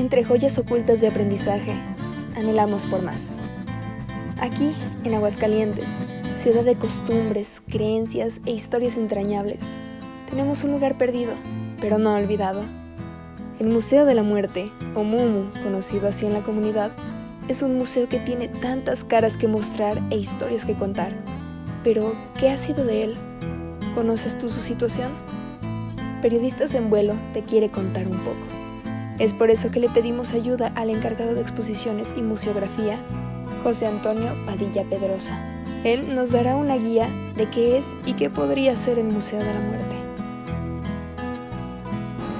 entre joyas ocultas de aprendizaje, anhelamos por más. Aquí, en Aguascalientes, ciudad de costumbres, creencias e historias entrañables, tenemos un lugar perdido, pero no olvidado. El Museo de la Muerte, o MUMU, conocido así en la comunidad, es un museo que tiene tantas caras que mostrar e historias que contar. Pero, ¿qué ha sido de él? ¿Conoces tú su situación? Periodistas en Vuelo te quiere contar un poco. Es por eso que le pedimos ayuda al encargado de exposiciones y museografía, José Antonio Padilla Pedrosa. Él nos dará una guía de qué es y qué podría ser el Museo de la Muerte.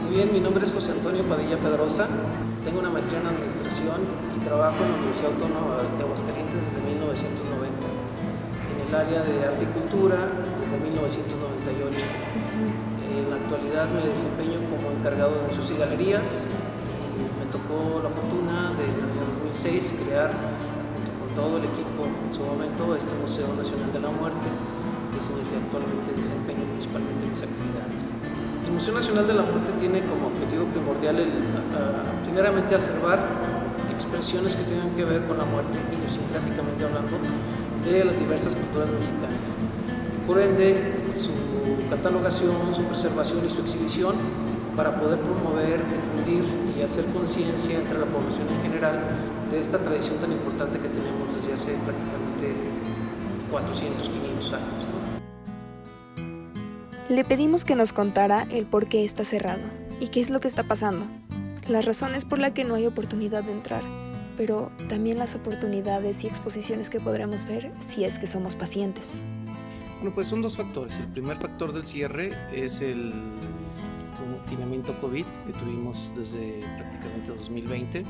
Muy bien, mi nombre es José Antonio Padilla Pedrosa. Tengo una maestría en Administración y trabajo en la Universidad Autónoma de Aguascalientes desde 1990. En el área de Arte y Cultura desde 1998. En la actualidad me desempeño como encargado de museos y galerías y me tocó la fortuna de en el año 2006 crear, junto con todo el equipo en su momento, este Museo Nacional de la Muerte, que es en el que actualmente desempeño principalmente mis actividades. El Museo Nacional de la Muerte tiene como objetivo primordial primeramente acervar expresiones que tengan que ver con la muerte, idiosincráticamente hablando, de las diversas culturas mexicanas. Por ende, su catalogación, su preservación y su exhibición para poder promover, difundir y hacer conciencia entre la población en general de esta tradición tan importante que tenemos desde hace prácticamente 400, 500 años, ¿no? Le pedimos que nos contara el por qué está cerrado y qué es lo que está pasando, las razones por las que no hay oportunidad de entrar, pero también las oportunidades y exposiciones que podremos ver si es que somos pacientes. Bueno, pues son dos factores. El primer factor del cierre es el confinamiento COVID que tuvimos desde prácticamente 2020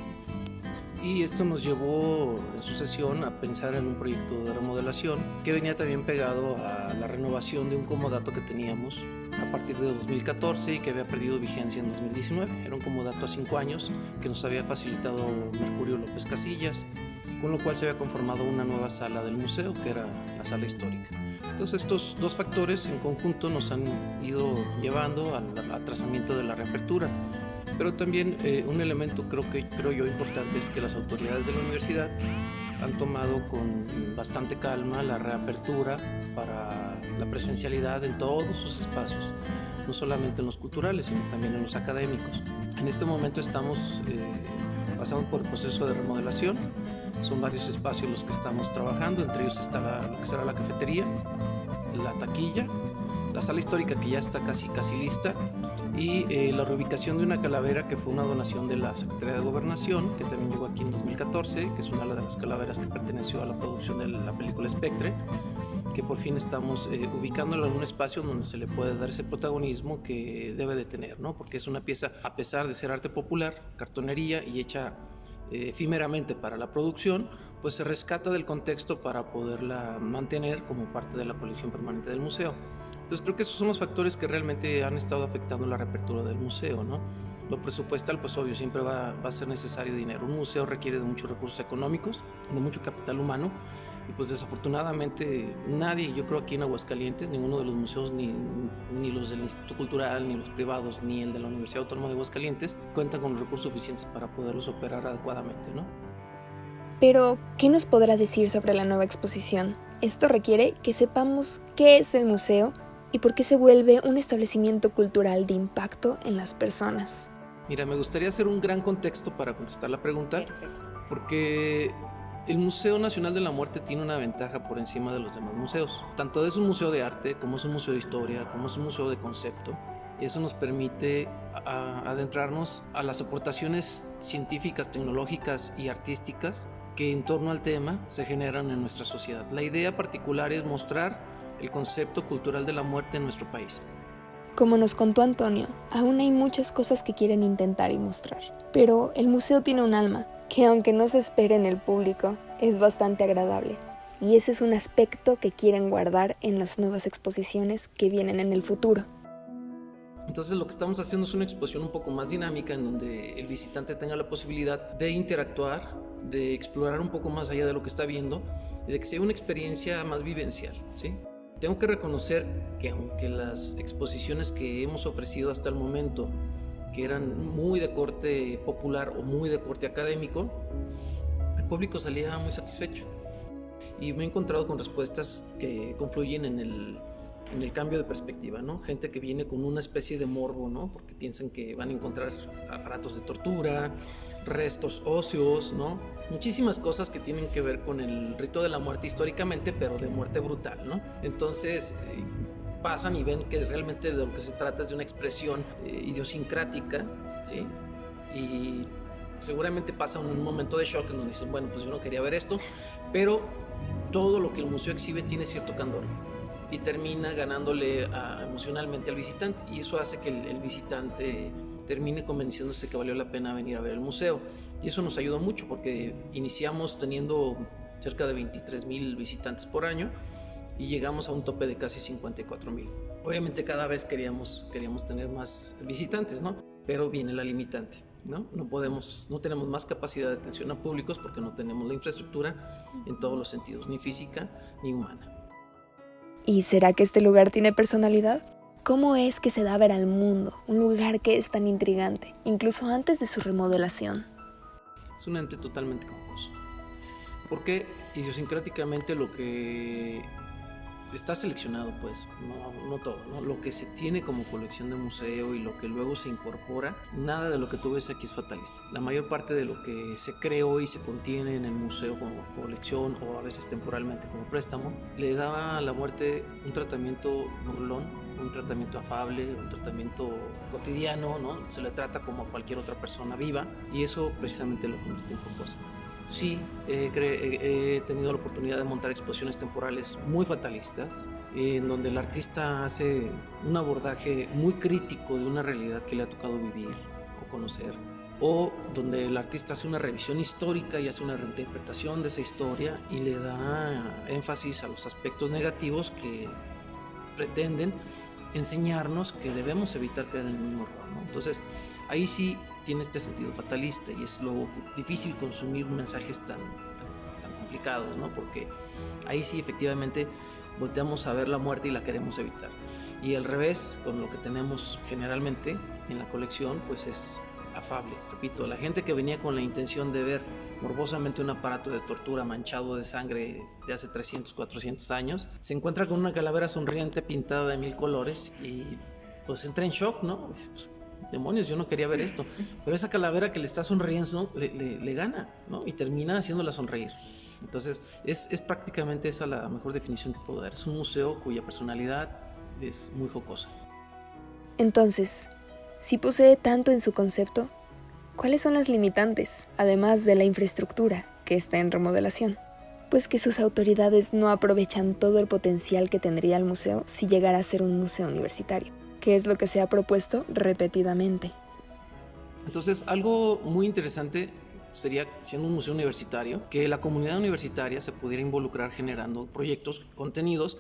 y esto nos llevó en sucesión a pensar en un proyecto de remodelación que venía también pegado a la renovación de un comodato que teníamos a partir de 2014 y que había perdido vigencia en 2019. Era un comodato a 5 años que nos había facilitado Mercurio López Casillas, con lo cual se había conformado una nueva sala del museo, que era la sala histórica. Entonces estos dos factores en conjunto nos han ido llevando al atrasamiento de la reapertura. Pero también un elemento creo yo importante es que las autoridades de la universidad han tomado con bastante calma la reapertura para la presencialidad en todos sus espacios, no solamente en los culturales, sino también en los académicos. En este momento estamos pasando por el proceso de remodelación. Son varios espacios los que estamos trabajando, entre ellos está lo que será la cafetería, la taquilla, la sala histórica que ya está casi lista y la reubicación de una calavera que fue una donación de la Secretaría de Gobernación, que también llegó aquí en 2014, que es una de las calaveras que perteneció a la producción de la película Espectre, que por fin estamos ubicándola en un espacio donde se le puede dar ese protagonismo que debe de tener, ¿no? Porque es una pieza, a pesar de ser arte popular, cartonería y hecha efímeramente para la producción, pues se rescata del contexto para poderla mantener como parte de la colección permanente del museo. Entonces creo que esos son los factores que realmente han estado afectando la reapertura del museo, ¿no? Lo presupuestal, pues obvio, siempre va a ser necesario dinero. Un museo requiere de muchos recursos económicos, de mucho capital humano, y pues desafortunadamente nadie, yo creo aquí en Aguascalientes, ninguno de los museos, ni los del Instituto Cultural, ni los privados, ni el de la Universidad Autónoma de Aguascalientes, cuentan con los recursos suficientes para poderlos operar adecuadamente, ¿no? Pero, ¿qué nos podrá decir sobre la nueva exposición? Esto requiere que sepamos qué es el museo y por qué se vuelve un establecimiento cultural de impacto en las personas. Mira, me gustaría hacer un gran contexto para contestar la pregunta, porque el Museo Nacional de la Muerte tiene una ventaja por encima de los demás museos. Tanto es un museo de arte, como es un museo de historia, como es un museo de concepto. Eso nos permite adentrarnos a las aportaciones científicas, tecnológicas y artísticas que en torno al tema se generan en nuestra sociedad. La idea particular es mostrar el concepto cultural de la muerte en nuestro país. Como nos contó Antonio, aún hay muchas cosas que quieren intentar y mostrar. Pero el museo tiene un alma, que aunque no se espere en el público, es bastante agradable. Y ese es un aspecto que quieren guardar en las nuevas exposiciones que vienen en el futuro. Entonces lo que estamos haciendo es una exposición un poco más dinámica en donde el visitante tenga la posibilidad de interactuar, de explorar un poco más allá de lo que está viendo y de que sea una experiencia más vivencial, ¿sí? Tengo que reconocer que aunque las exposiciones que hemos ofrecido hasta el momento que eran muy de corte popular o muy de corte académico, el público salía muy satisfecho. Y me he encontrado con respuestas que confluyen en el cambio de perspectiva, ¿no? Gente que viene con una especie de morbo, ¿no? Porque piensan que van a encontrar aparatos de tortura, restos óseos, ¿no? Muchísimas cosas que tienen que ver con el rito de la muerte históricamente, pero de muerte brutal, ¿no? Entonces pasan y ven que realmente de lo que se trata es de una expresión idiosincrática, ¿sí? Y seguramente pasa un momento de shock en donde dicen, bueno, pues yo no quería ver esto, pero todo lo que el museo exhibe tiene cierto candor y termina ganándole emocionalmente al visitante, y eso hace que el visitante termine convenciéndose que valió la pena venir a ver el museo, y eso nos ayudó mucho porque iniciamos teniendo cerca de 23,000 visitantes por año y llegamos a un tope de casi 54,000. Obviamente cada vez queríamos tener más visitantes, ¿no? Pero viene la limitante, ¿no? No tenemos más capacidad de atención a públicos porque no tenemos la infraestructura en todos los sentidos, ni física ni humana. ¿Y será que este lugar tiene personalidad? ¿Cómo es que se da a ver al mundo, un lugar que es tan intrigante, incluso antes de su remodelación? Es un ente totalmente confuso, porque idiosincráticamente lo que está seleccionado, pues, no todo, ¿no? Lo que se tiene como colección de museo y lo que luego se incorpora, nada de lo que tú ves aquí es fatalista. La mayor parte de lo que se creó y se contiene en el museo como colección o a veces temporalmente como préstamo, le da a la muerte un tratamiento burlón, un tratamiento afable, un tratamiento cotidiano, ¿no? Se le trata como a cualquier otra persona viva, y eso precisamente lo convierte en cosa. Sí, he tenido la oportunidad de montar exposiciones temporales muy fatalistas, en donde el artista hace un abordaje muy crítico de una realidad que le ha tocado vivir o conocer, o donde el artista hace una revisión histórica y hace una reinterpretación de esa historia y le da énfasis a los aspectos negativos que pretenden enseñarnos que debemos evitar caer en el mismo error, ¿no? Entonces, ahí sí tiene este sentido fatalista, y es luego difícil consumir mensajes tan complicados, ¿no? Porque ahí sí efectivamente volteamos a ver la muerte y la queremos evitar. Y al revés, con lo que tenemos generalmente en la colección, pues es afable. Repito, la gente que venía con la intención de ver morbosamente un aparato de tortura manchado de sangre de hace 300, 400 años, se encuentra con una calavera sonriente pintada de 1000 colores y pues entra en shock, ¿no? Pues, demonios, yo no quería ver esto, pero esa calavera que le está sonriendo le gana, ¿no? Y termina haciéndola sonreír. Entonces es prácticamente esa la mejor definición que puedo dar. Es un museo cuya personalidad es muy jocosa. Entonces, si posee tanto en su concepto, ¿cuáles son las limitantes, además de la infraestructura, que está en remodelación? Pues que sus autoridades no aprovechan todo el potencial que tendría el museo si llegara a ser un museo universitario, que es lo que se ha propuesto repetidamente. Entonces, algo muy interesante sería, siendo un museo universitario, que la comunidad universitaria se pudiera involucrar generando proyectos, contenidos,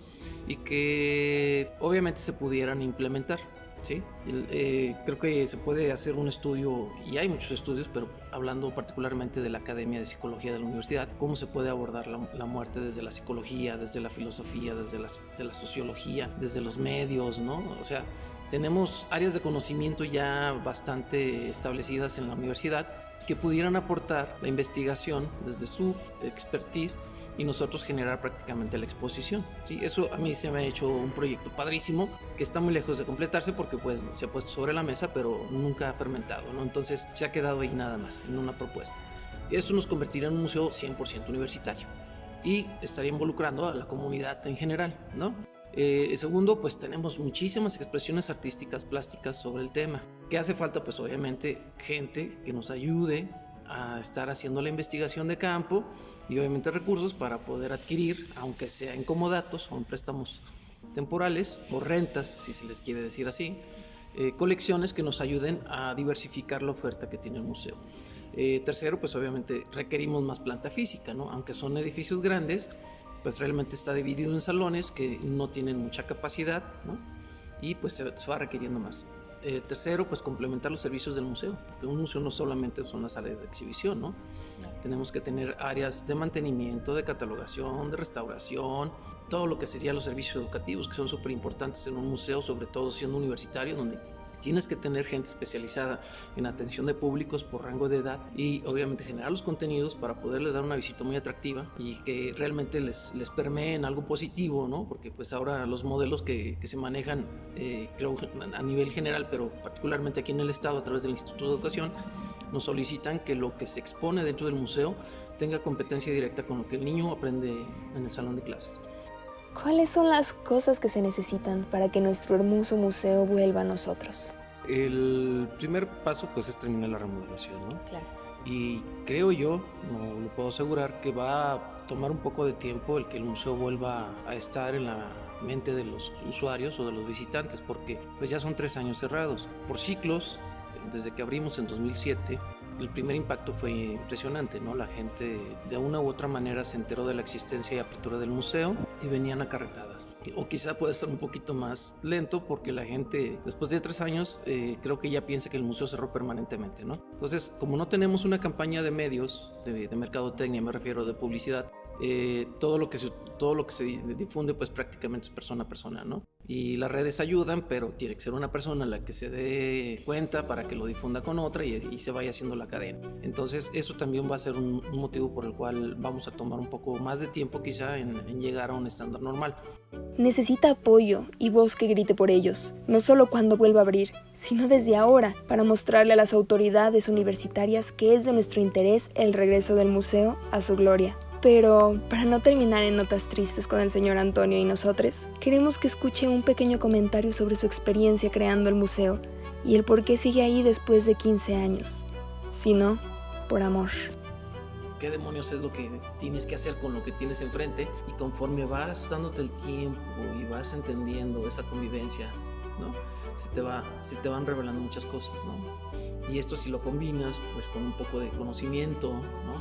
y que obviamente se pudieran implementar, ¿sí? Creo que se puede hacer un estudio, y hay muchos estudios, pero hablando particularmente de la Academia de Psicología de la Universidad, cómo se puede abordar la muerte desde la psicología, desde la filosofía, desde la sociología, desde los medios, ¿no? O sea, tenemos áreas de conocimiento ya bastante establecidas en la universidad que pudieran aportar la investigación desde su expertise y nosotros generar prácticamente la exposición, ¿sí? Eso a mí se me ha hecho un proyecto padrísimo que está muy lejos de completarse porque pues, se ha puesto sobre la mesa, pero nunca ha fermentado, ¿no? Entonces se ha quedado ahí nada más, en una propuesta. Esto nos convertirá en un museo 100% universitario y estaría involucrando a la comunidad en general, ¿no? Segundo, pues tenemos muchísimas expresiones artísticas, plásticas sobre el tema. ¿Qué hace falta? Pues obviamente gente que nos ayude a estar haciendo la investigación de campo y obviamente recursos para poder adquirir, aunque sea en comodatos o en préstamos temporales o rentas, si se les quiere decir así, colecciones que nos ayuden a diversificar la oferta que tiene el museo. Tercero, pues obviamente requerimos más planta física, ¿no? Aunque son edificios grandes, pues realmente está dividido en salones que no tienen mucha capacidad, ¿no? Y pues se va requiriendo más. Tercero, pues complementar los servicios del museo, porque un museo no solamente son las áreas de exhibición, ¿no? Tenemos que tener áreas de mantenimiento, de catalogación, de restauración, todo lo que serían los servicios educativos, que son súper importantes en un museo, sobre todo siendo universitario, donde Tienes que tener gente especializada en atención de públicos por rango de edad y obviamente generar los contenidos para poderles dar una visita muy atractiva y que realmente les permeen algo positivo, ¿no? Porque pues ahora los modelos que se manejan, creo a nivel general, pero particularmente aquí en el estado a través del Instituto de Educación, nos solicitan que lo que se expone dentro del museo tenga competencia directa con lo que el niño aprende en el salón de clases. ¿Cuáles son las cosas que se necesitan para que nuestro hermoso museo vuelva a nosotros? El primer paso pues es terminar la remodelación, ¿no? Claro. Y creo yo, no lo puedo asegurar, que va a tomar un poco de tiempo el que el museo vuelva a estar en la mente de los usuarios o de los visitantes, porque pues ya son 3 años cerrados. Por ciclos, desde que abrimos en 2007, el primer impacto fue impresionante, ¿no? La gente de una u otra manera se enteró de la existencia y apertura del museo y venían acarretadas. O quizá puede estar un poquito más lento porque la gente después de 3 años creo que ya piensa que el museo cerró permanentemente, ¿no? Entonces, como no tenemos una campaña de medios, de mercadotecnia, me refiero, de publicidad, todo lo que se difunde pues prácticamente es persona a persona, ¿no? Y las redes ayudan, pero tiene que ser una persona la que se dé cuenta para que lo difunda con otra y se vaya haciendo la cadena. Entonces eso también va a ser un motivo por el cual vamos a tomar un poco más de tiempo quizá en llegar a un estándar normal. Necesita apoyo y voz que grite por ellos, no solo cuando vuelva a abrir, sino desde ahora, para mostrarle a las autoridades universitarias que es de nuestro interés el regreso del museo a su gloria. Pero, para no terminar en notas tristes con el señor Antonio y nosotros, queremos que escuche un pequeño comentario sobre su experiencia creando el museo y el por qué sigue ahí después de 15 años. Si no, por amor. ¿Qué demonios es lo que tienes que hacer con lo que tienes enfrente? Y conforme vas dándote el tiempo y vas entendiendo esa convivencia, ¿no? Se te van revelando muchas cosas, ¿no? Y esto si lo combinas pues con un poco de conocimiento, ¿no?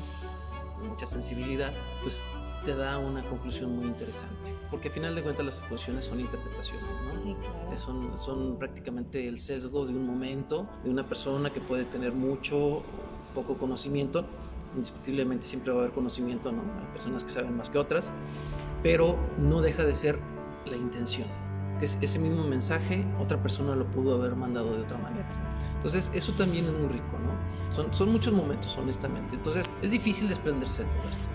Con mucha sensibilidad, pues te da una conclusión muy interesante. Porque al final de cuentas las exposiciones son interpretaciones, ¿no? Sí, claro. Son prácticamente el sesgo de un momento, de una persona que puede tener mucho o poco conocimiento. Indiscutiblemente siempre va a haber conocimiento, ¿no? Hay personas que saben más que otras, pero no deja de ser la intención. Que es ese mismo mensaje, otra persona lo pudo haber mandado de otra manera. Entonces eso también es muy rico, ¿no? Son muchos momentos, honestamente. Entonces es difícil desprenderse de todo esto.